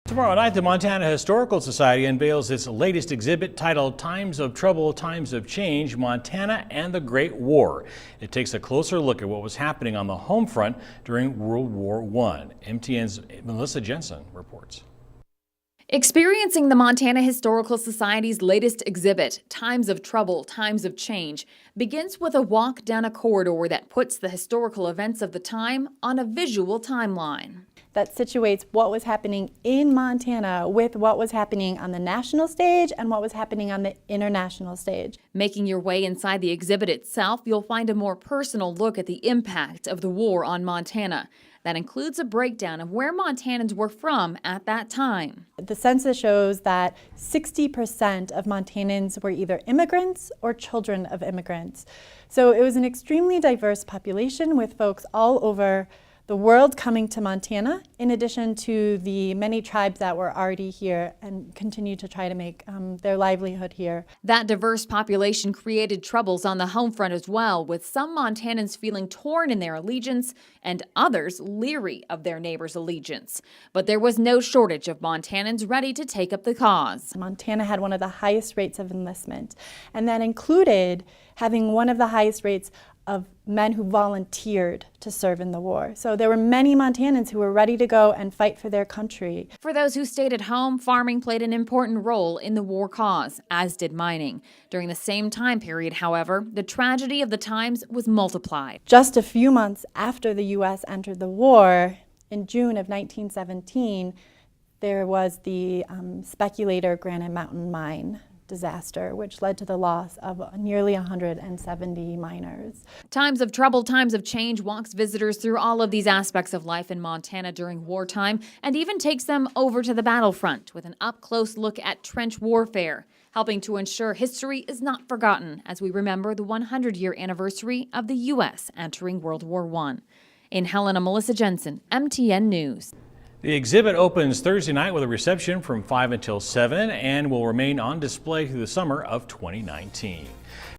Tomorrow night, the Montana Historical Society unveils its latest exhibit titled Times of Trouble, Times of Change, Montana and the Great War. It takes a closer look at what was happening on the home front during World War I. MTN's Melissa Jensen reports. Experiencing the Montana Historical Society's latest exhibit, Times of Trouble, Times of Change, begins with a walk down a corridor that puts the historical events of the time on a visual timeline. That situates what was happening in Montana with what was happening on the national stage and what was happening on the international stage. Making your way inside the exhibit itself, you'll find a more personal look at the impact of the war on Montana. That includes a breakdown of where Montanans were from at that time. The census shows that 60% of Montanans were either immigrants or children of immigrants. So it was an extremely diverse population with folks all over the world coming to Montana, in addition to the many tribes that were already here and continue to try to make their livelihood here. That diverse population created troubles on the home front as well, with some Montanans feeling torn in their allegiance and others leery of their neighbor's allegiance. But there was no shortage of Montanans ready to take up the cause. Montana had one of the highest rates of enlistment, and that included having one of the highest rates of men who volunteered to serve in the war. So there were many Montanans who were ready to go and fight for their country. For those who stayed at home, farming played an important role in the war cause, as did mining. During the same time period, however, the tragedy of the times was multiplied. Just a few months after the U.S. entered the war, in June of 1917, there was the Speculator Granite Mountain mine disaster, which led to the loss of nearly 170 miners. Times of Trouble, Times of Change walks visitors through all of these aspects of life in Montana during wartime and even takes them over to the battlefront with an up-close look at trench warfare, helping to ensure history is not forgotten as we remember the 100-year anniversary of the U.S. entering World War I. In Helena, Melissa Jensen, MTN News. The exhibit opens Thursday night with a reception from 5 until 7 and will remain on display through the summer of 2019.